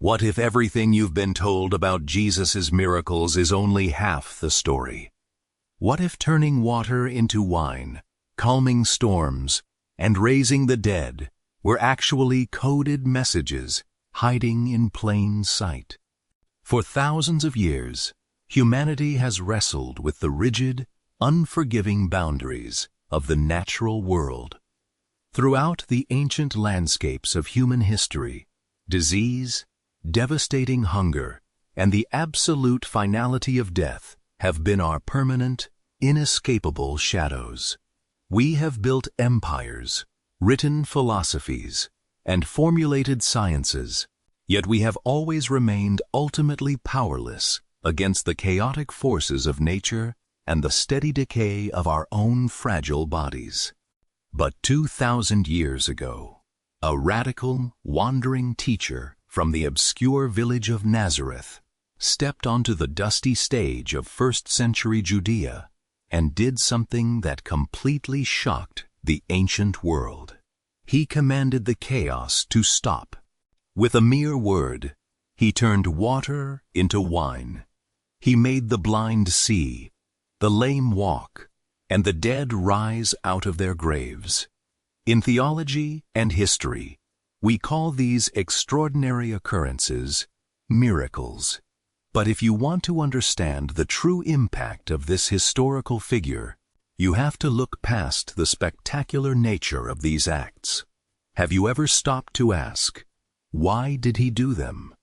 What if everything you've been told about Jesus' miracles is only half the story? What if turning water into wine, calming storms, and raising the dead were actually coded messages hiding in plain sight? For thousands of years, humanity has wrestled with the rigid, unforgiving boundaries of the natural world. Throughout the ancient landscapes of human history, disease, devastating hunger, and the absolute finality of death have been our permanent, inescapable shadows. We have built empires, written philosophies, and formulated sciences, yet we have always remained ultimately powerless against the chaotic forces of nature and the steady decay of our own fragile bodies. But 2,000 years ago, a radical, wandering teacher from the obscure village of Nazareth stepped onto the dusty stage of first-century Judea and did something that completely shocked the ancient world. He commanded the chaos to stop. With a mere word, he turned water into wine. He made the blind see, the lame walk, and the dead rise out of their graves. In theology and history, we call these extraordinary occurrences miracles. But if you want to understand the true impact of this historical figure, you have to look past the spectacular nature of these acts. Have you ever stopped to ask, why did he do them?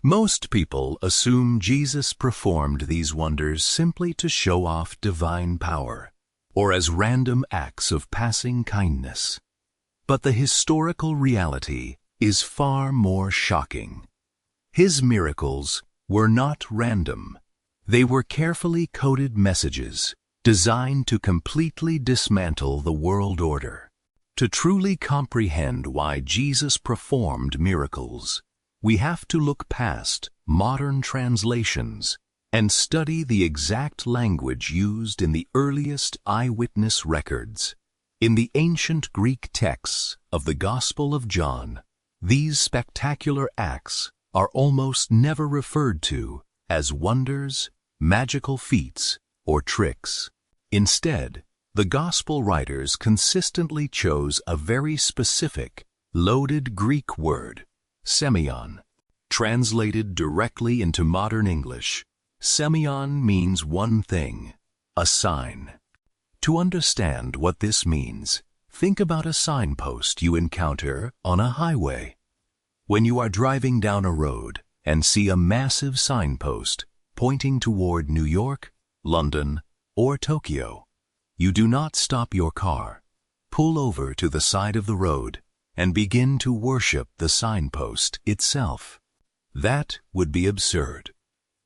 Most people assume Jesus performed these wonders simply to show off divine power, or as random acts of passing kindness. But the historical reality is far more shocking. His miracles were not random. They were carefully coded messages designed to completely dismantle the world order. To truly comprehend why Jesus performed miracles, we have to look past modern translations and study the exact language used in the earliest eyewitness records. In the ancient Greek texts of the Gospel of John, these spectacular acts are almost never referred to as wonders, magical feats, or tricks. Instead, the Gospel writers consistently chose a very specific, loaded Greek word, Semeion. Translated directly into modern English, Semeion means one thing: a sign. To understand what this means, think about a signpost you encounter on a highway. When you are driving down a road and see a massive signpost pointing toward New York, London, or Tokyo, you do not stop your car, pull over to the side of the road, and begin to worship the signpost itself. That would be absurd.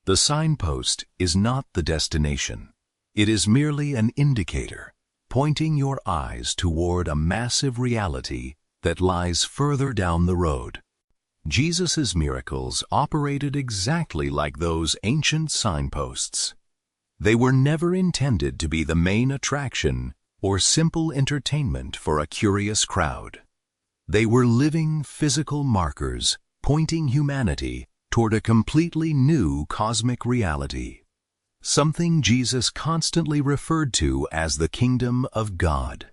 The signpost is not the destination. It is merely an indicator, pointing your eyes toward a massive reality that lies further down the road. Jesus' miracles operated exactly like those ancient signposts. They were never intended to be the main attraction or simple entertainment for a curious crowd. They were living physical markers pointing humanity toward a completely new cosmic reality. Something Jesus constantly referred to as the kingdom of God.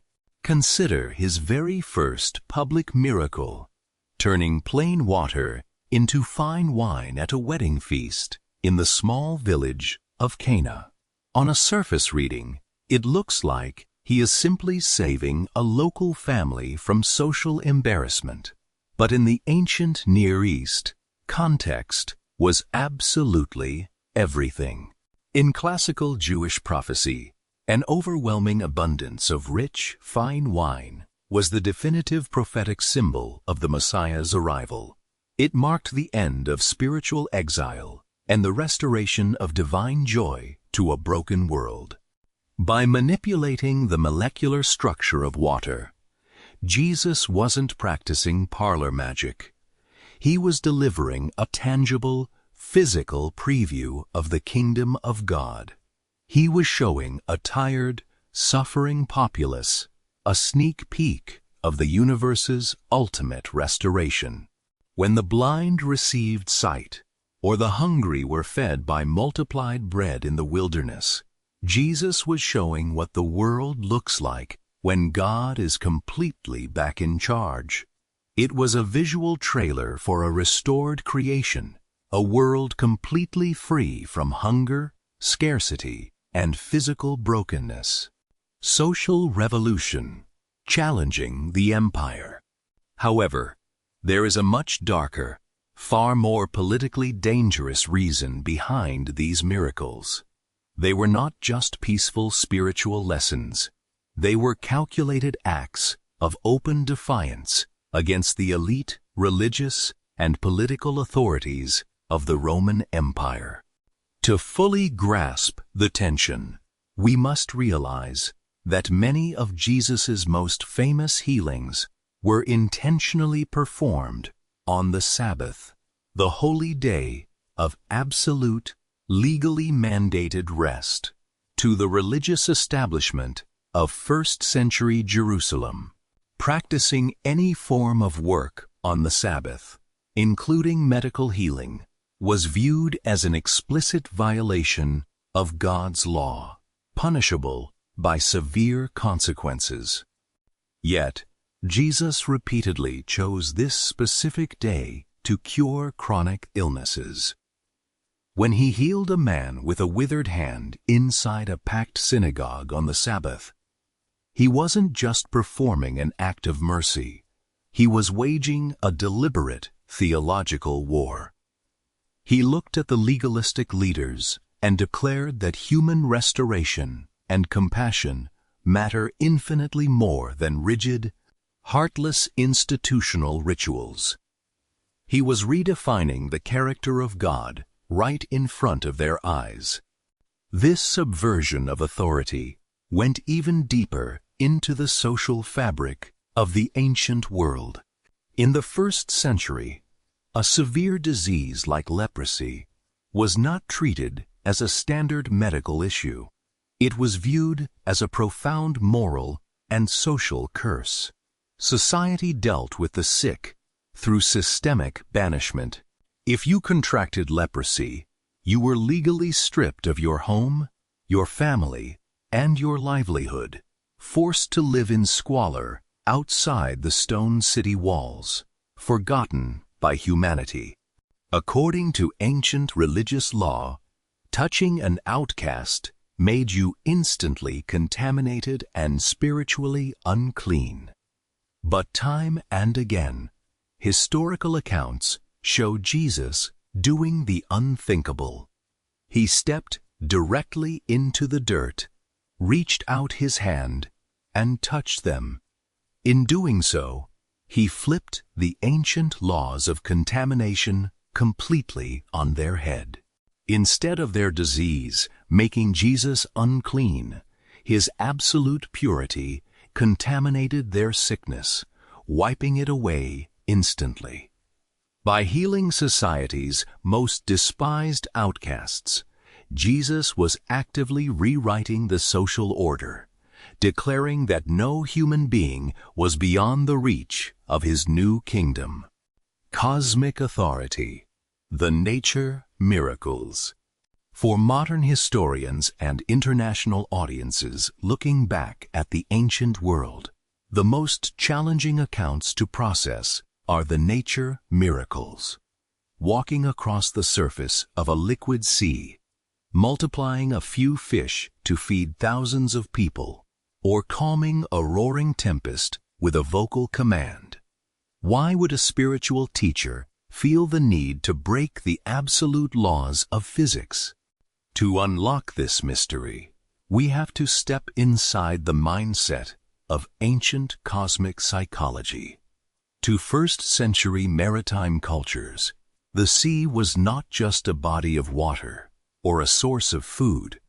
Consider his very first public miracle, turning plain water into fine wine at a wedding feast in the small village of Cana. On a surface reading, it looks like he is simply saving a local family from social embarrassment. But in the ancient Near East, context was absolutely everything. In classical Jewish prophecy, an overwhelming abundance of rich, fine wine was the definitive prophetic symbol of the Messiah's arrival. It marked the end of spiritual exile and the restoration of divine joy to a broken world. By manipulating the molecular structure of water, Jesus wasn't practicing parlor magic. He was delivering a tangible, physical preview of the kingdom of God. He was showing a tired, suffering populace a sneak peek of the universe's ultimate restoration. When the blind received sight, or the hungry were fed by multiplied bread in the wilderness, Jesus was showing what the world looks like when God is completely back in charge. It was a visual trailer for a restored creation, a world completely free from hunger, scarcity, and physical brokenness. Social revolution, challenging the empire. However, there is a much darker, far more politically dangerous reason behind these miracles. They were not just peaceful spiritual lessons. They were calculated acts of open defiance against the elite, religious, and political authorities of the Roman Empire. To fully grasp the tension, we must realize that many of Jesus's most famous healings were intentionally performed on the Sabbath, the holy day of absolute, legally mandated rest. To the religious establishment of first-century Jerusalem, practicing any form of work on the Sabbath, including medical healing, was viewed as an explicit violation of God's law, punishable by severe consequences. Yet, Jesus repeatedly chose this specific day to cure chronic illnesses. When he healed a man with a withered hand inside a packed synagogue on the Sabbath, he wasn't just performing an act of mercy. He was waging a deliberate theological war. He looked at the legalistic leaders and declared that human restoration and compassion matter infinitely more than rigid, heartless institutional rituals. He was redefining the character of God right in front of their eyes. This subversion of authority went even deeper into the social fabric of the ancient world. In the first century, a severe disease like leprosy was not treated as a standard medical issue. It was viewed as a profound moral and social curse. Society dealt with the sick through systemic banishment. If you contracted leprosy, you were legally stripped of your home, your family, and your livelihood, forced to live in squalor outside the stone city walls, forgotten by humanity. According to ancient religious law, touching an outcast made you instantly contaminated and spiritually unclean. But time and again, historical accounts show Jesus doing the unthinkable. He stepped directly into the dirt, reached out his hand, and touched them. In doing so, he flipped the ancient laws of contamination completely on their head. Instead of their disease making Jesus unclean, his absolute purity contaminated their sickness, wiping it away instantly. By healing society's most despised outcasts, Jesus was actively rewriting the social order, declaring that no human being was beyond the reach of his new kingdom. Cosmic authority, the nature miracles. For modern historians and international audiences looking back at the ancient world, the most challenging accounts to process are the nature miracles. Walking across the surface of a liquid sea, multiplying a few fish to feed thousands of people, or calming a roaring tempest with a vocal command. Why would a spiritual teacher feel the need to break the absolute laws of physics? To unlock this mystery, we have to step inside the mindset of ancient cosmic psychology. To first-century maritime cultures, the sea was not just a body of water or a source of food.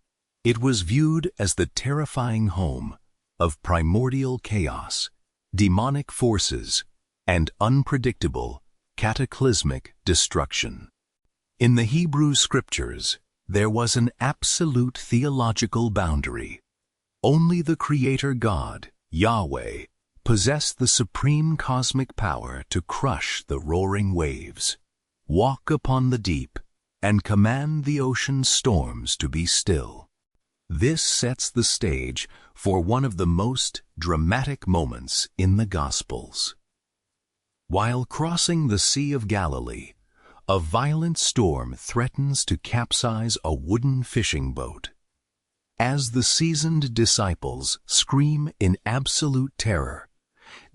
It was viewed as the terrifying home of primordial chaos, demonic forces, and unpredictable, cataclysmic destruction. In the Hebrew Scriptures, there was an absolute theological boundary. Only the Creator God, Yahweh, possess the supreme cosmic power to crush the roaring waves, walk upon the deep, and command the ocean's storms to be still. This sets the stage for one of the most dramatic moments in the Gospels. While crossing the Sea of Galilee, a violent storm threatens to capsize a wooden fishing boat. As the seasoned disciples scream in absolute terror,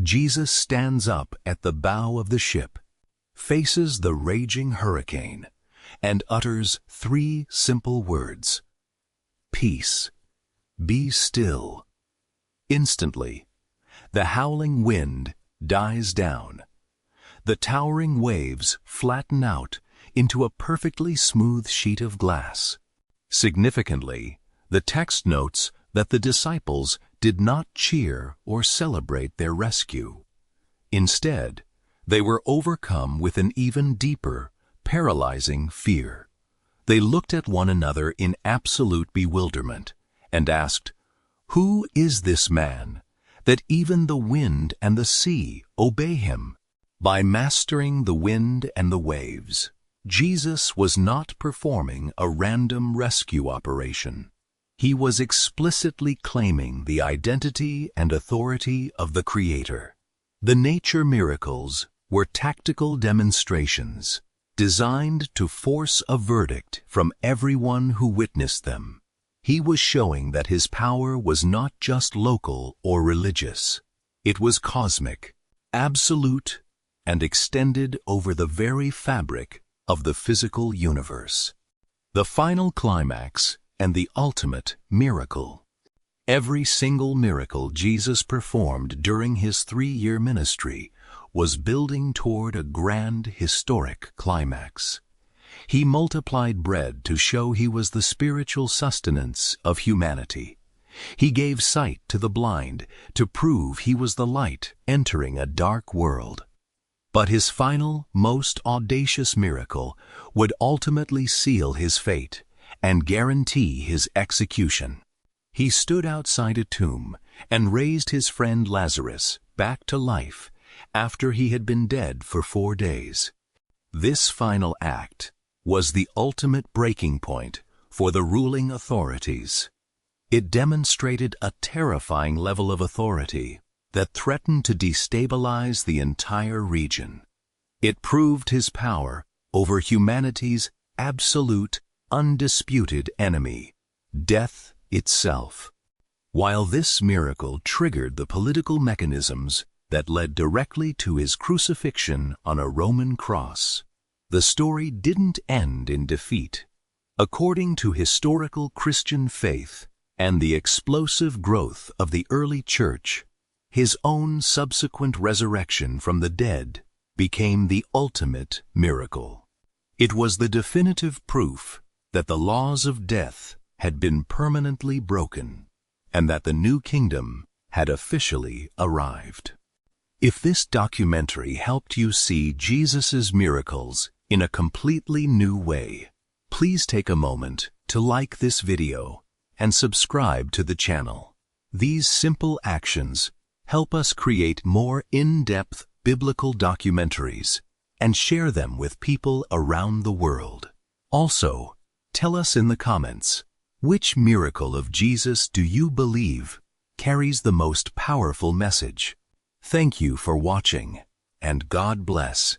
Jesus stands up at the bow of the ship, faces the raging hurricane, and utters 3 simple words: "Peace, be still." Instantly, the howling wind dies down. The towering waves flatten out into a perfectly smooth sheet of glass. Significantly, the text notes that the disciples did not cheer or celebrate their rescue. Instead, they were overcome with an even deeper, paralyzing fear. They looked at one another in absolute bewilderment and asked, "Who is this man, that even the wind and the sea obey him?" By mastering the wind and the waves, Jesus was not performing a random rescue operation. He was explicitly claiming the identity and authority of the Creator. The nature miracles were tactical demonstrations designed to force a verdict from everyone who witnessed them. He was showing that his power was not just local or religious. It was cosmic, absolute, and extended over the very fabric of the physical universe. The final climax and the ultimate miracle. Every single miracle Jesus performed during his 3-year ministry was building toward a grand historic climax. He multiplied bread to show he was the spiritual sustenance of humanity. He gave sight to the blind to prove he was the light entering a dark world. But his final, most audacious miracle would ultimately seal his fate and guarantee his execution. He stood outside a tomb and raised his friend Lazarus back to life after he had been dead for 4 days. This final act was the ultimate breaking point for the ruling authorities. It demonstrated a terrifying level of authority that threatened to destabilize the entire region. It proved his power over humanity's absolute, undisputed enemy, death itself. While this miracle triggered the political mechanisms that led directly to his crucifixion on a Roman cross, the story didn't end in defeat. According to historical Christian faith and the explosive growth of the early church, his own subsequent resurrection from the dead became the ultimate miracle. It was the definitive proof that the laws of death had been permanently broken and that the new kingdom had officially arrived. If this documentary helped you see Jesus' miracles in a completely new way, please take a moment to like this video and subscribe to the channel. These simple actions help us create more in-depth biblical documentaries and share them with people around the world. Also, tell us in the comments, which miracle of Jesus do you believe carries the most powerful message? Thank you for watching, and God bless.